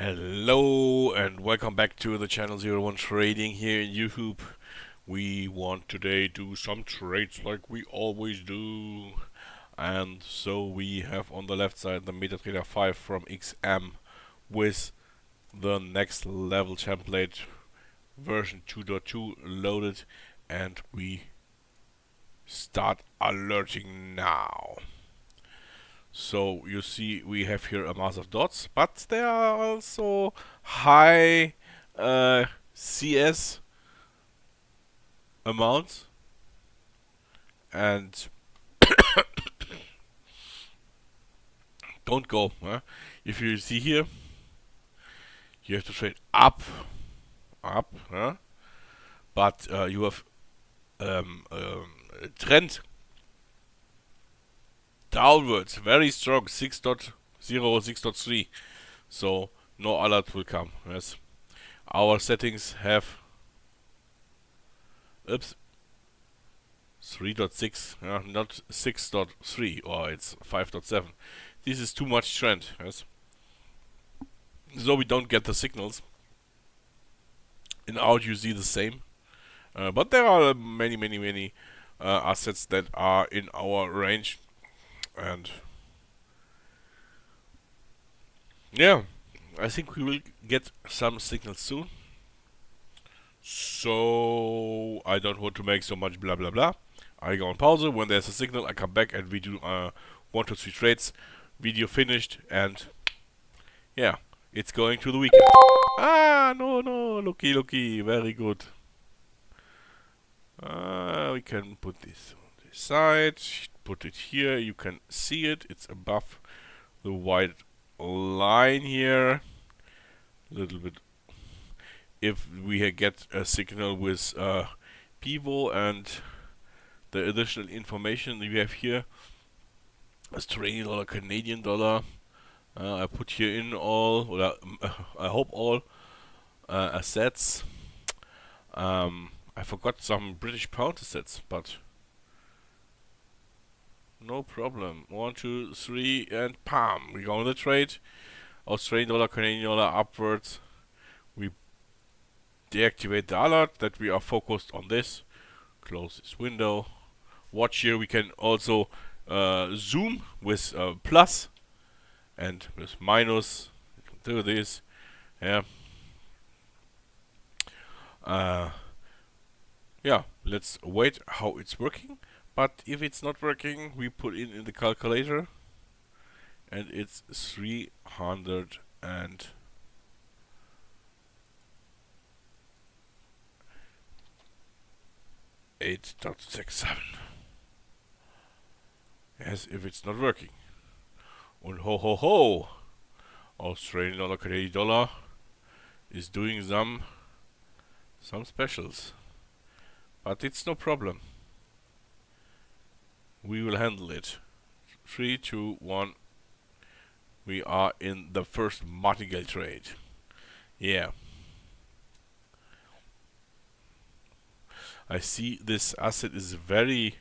Hello and welcome back to the channel 01 Trading here in YouTube. We want today do some trades like we always do. And so we have on the left side the MetaTrader 5 from XM with the next level template version 2.2 loaded, and we start alerting now. So you see we have here a mass of dots, but there are also high CS amounts, and don't go. If you see here, you have to trade up, but you have a trend downwards, very strong, 6.0, 6.3. So no alert will come. Yes, our settings have 3.6, not 6.3, or it's 5.7. This is too much trend. Yes, so we don't get the signals. In out you see the same, but there are many assets that are in our range. And yeah, I think we will get some signals soon. So I don't want to make so much blah blah blah. I go on pause. When there's a signal, I come back and we do 1 to 3 trades. Video finished, and yeah, it's going to the weekend. No, looky, very good. We can put this on this side. Put it here, you can see it, it's above the white line here. A little bit. If we get a signal with pivot and the additional information we have here, Australian dollar, Canadian dollar, I put here in all, or I hope all assets. I forgot some British pound assets, but no problem. 1, 2, 3, and palm. We go on the trade. Australian dollar, Canadian dollar upwards. We deactivate the alert that we are focused on this. Close this window. Watch here. We can also zoom with plus and with minus. You can do this. Yeah. Yeah. Let's wait how it's working. But if it's not working, we put in the calculator, and it's 308.67. As if it's not working. And ho, Australian dollar, Canadian dollar is doing some specials, but it's no problem. We will handle it. 3, 2, 1. We are in the first martingale trade. Yeah. I see this asset is very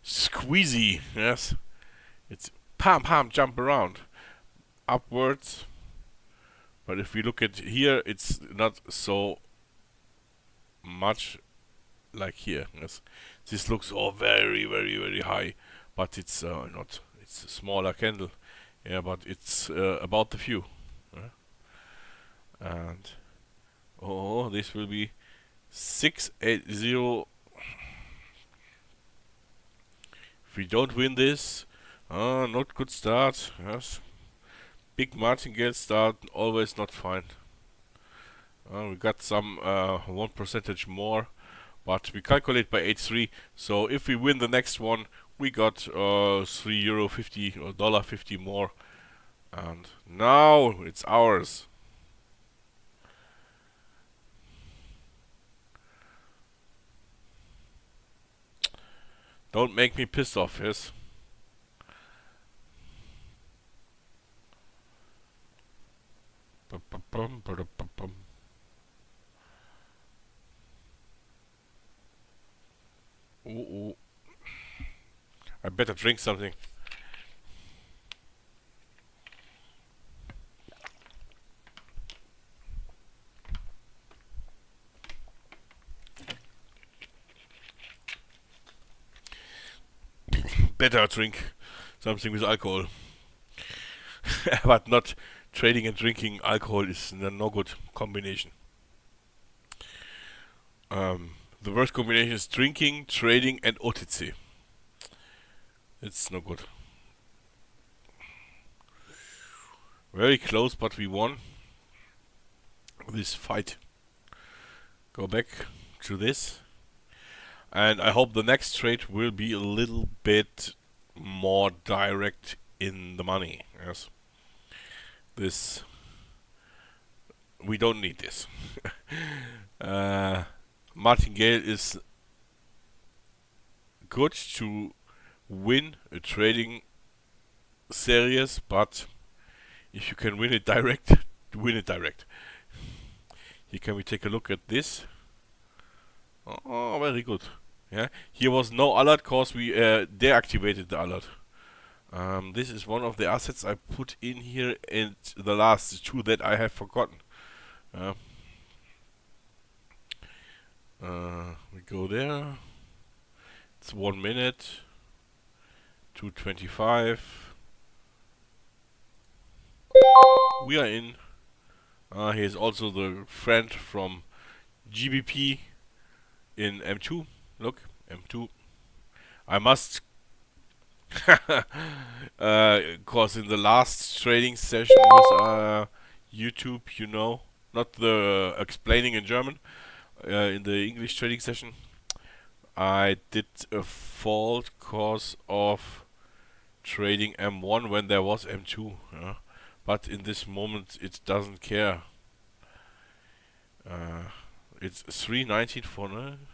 squeezy. Yes. It's pam, jump around. Upwards. But if we look at here, it's not so much like here. Yes. This looks all very high. But it's not. It's a smaller candle. Yeah, but it's about the few. And this will be 680. If we don't win this, not good start. Yes, big martingale start, always not fine. We got some 1% more, but we calculate by 83. So if we win the next one, we got €3.50 or $1.50 more, and now it's ours. Don't make me pissed off, yes. Ooh. I better drink something. better drink something with alcohol. But not trading and drinking alcohol is no good combination. The worst combination is drinking, trading and OTC. It's no good. Very close, but we won this fight. Go back to this. And I hope the next trade will be a little bit more direct in the money. Yes. This, we don't need this. Martingale is good to win a trading series, but if you can win it direct, win it direct. Here can we take a look at this? Oh, very good. Yeah, here was no alert cause we deactivated the alert. This is one of the assets I put in here, and the last two that I have forgotten. We go there. It's 1 minute. 2:25. We are in. Here's also the friend from GBP in M2. Look, M2. I must, cause in the last trading session with YouTube, you know, not the explaining in German, in the English trading session, I did a fault cause of trading M1 when there was M2. But in this moment it doesn't care. It's 319 for 9.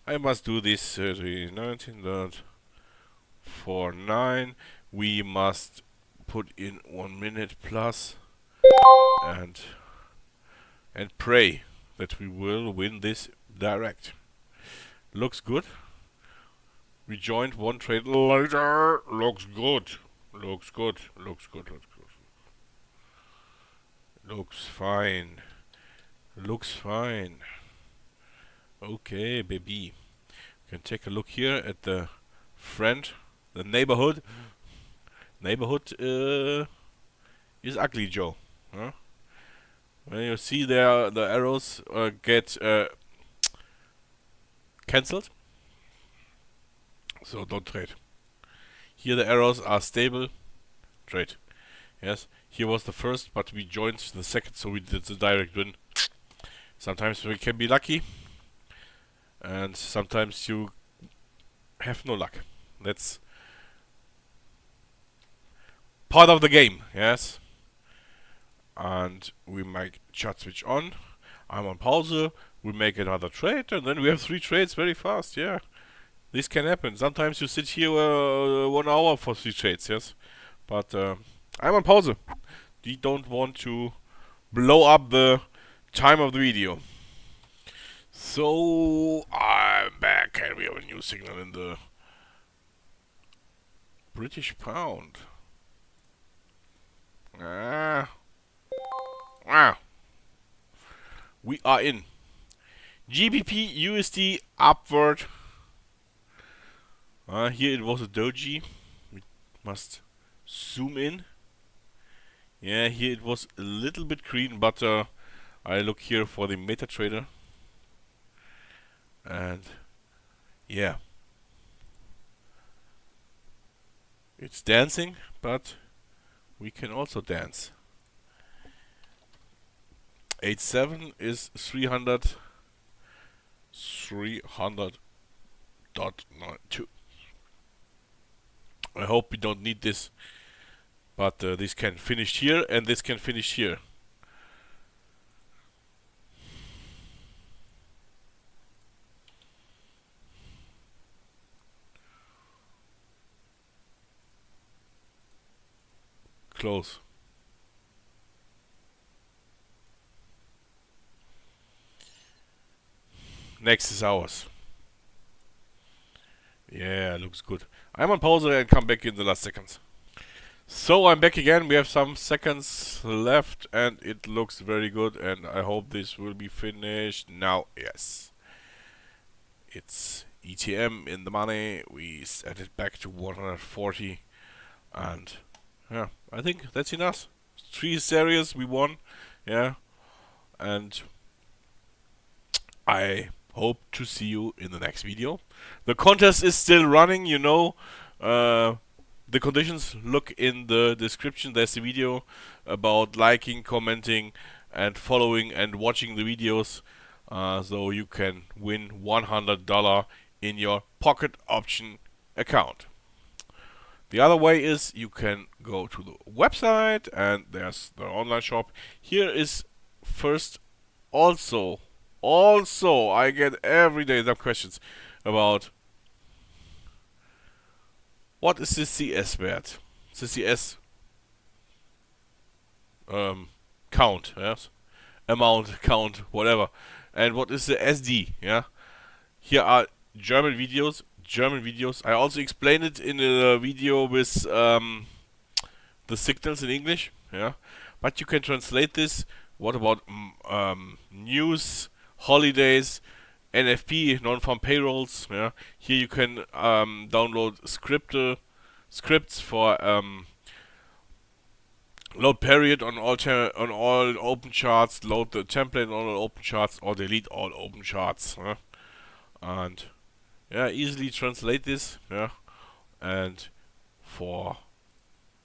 I must do this 319.49. We must put in 1 minute plus and pray that we will win this direct. Looks good. We joined one trade later. Looks good. Looks good. Looks good. Looks good. Looks fine. Looks fine. Okay, baby. You can take a look here at the friend, the neighborhood. Neighborhood is ugly, Joe. Huh? When you see there, the arrows get cancelled. So don't trade. Here the arrows are stable. Trade. Yes. Here was the first, but we joined the second, so we did the direct win. Sometimes we can be lucky, and sometimes you have no luck. That's part of the game, yes. And we make chart switch on. I'm on pause. We make another trade, and then we have 3 trades very fast. Yeah, this can happen. Sometimes you sit here 1 hour for 3 trades, yes. But I'm on pause. We don't want to blow up the time of the video. So I'm back, and we have a new signal in the British pound. We are in GBP USD upward. Here it was a doji. We must zoom in. Yeah, here it was a little bit green, but I look here for the MetaTrader. And yeah, it's dancing, but we can also dance. 87 is 300.92. I hope we don't need this, but this can finish here and this can finish here. Close. Next is ours. Yeah, looks good. I'm on pause and come back in the last seconds. So I'm back again. We have some seconds left and it looks very good, and I hope this will be finished now. Yes. It's ETM in the money. We set it back to 140, and yeah, I think that's enough. 3 series we won, yeah, and I hope to see you in the next video. The contest is still running, you know. The conditions, look in the description. There's a video about liking, commenting, and following and watching the videos, so you can win $100 in your pocket option account. The other way is you can go to the website and there's the online shop. Here is first also I get every day some questions about what is the CS wert, the CS count, yes, amount, count, whatever, and what is the SD, yeah. Here are German videos. I also explained it in a video with the signals in English, yeah. But you can translate this. What about news, holidays, NFP, non-farm payrolls, yeah. Here you can download scripts for load period on all open charts, load the template on all open charts, or delete all open charts, yeah. And yeah, easily translate this, yeah. And for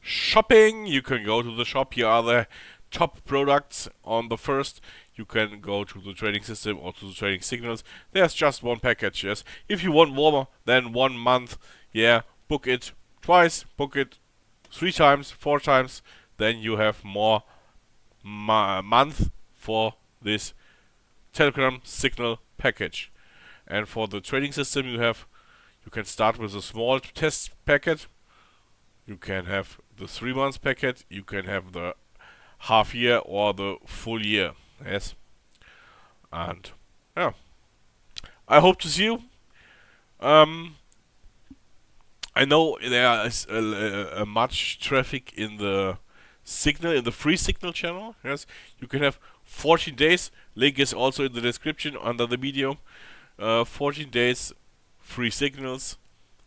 shopping, you can go to the shop. Here are the top products on the first. You can go to the trading system or to the trading signals. There's just one package, yes. If you want more than 1 month, yeah, book it twice, book it 3 times, 4 times, then you have more month for this Telegram signal package. And for the trading system, you can start with a small test packet. You can have the 3 months packet. You can have the half year or the full year. Yes. And yeah, I hope to see you. I know there is a much traffic in the signal, in the free signal channel. Yes, you can have 14 days. Link is also in the description under the video. 14 days free signals.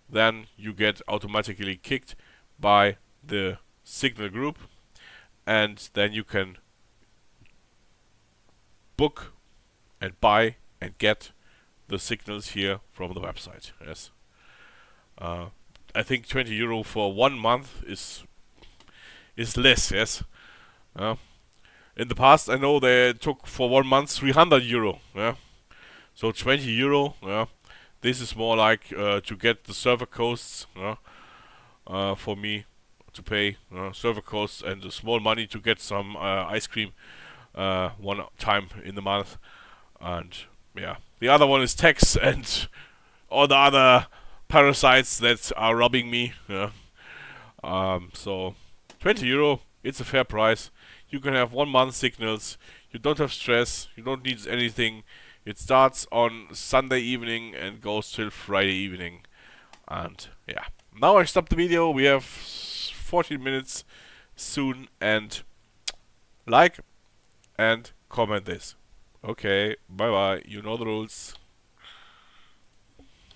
Then you get automatically kicked by the signal group, and then you can book and buy and get the signals here from the website. Yes. I think 20 euro for 1 month is less. Yes. In the past, I know they took for 1 month 300 euro. Yeah. So 20 euro. Yeah. This is more like to get the server costs. For me to pay server costs and the small money to get some ice cream 1 time in the month. And yeah, the other one is tax and all the other parasites that are robbing me. Yeah. So 20 euro, it's a fair price. You can have 1 month signals. You don't have stress. You don't need anything. It starts on Sunday evening and goes till Friday evening. And yeah, now I stop the video. We have 14 minutes soon, and like and comment this. Okay, bye bye. You know the rules.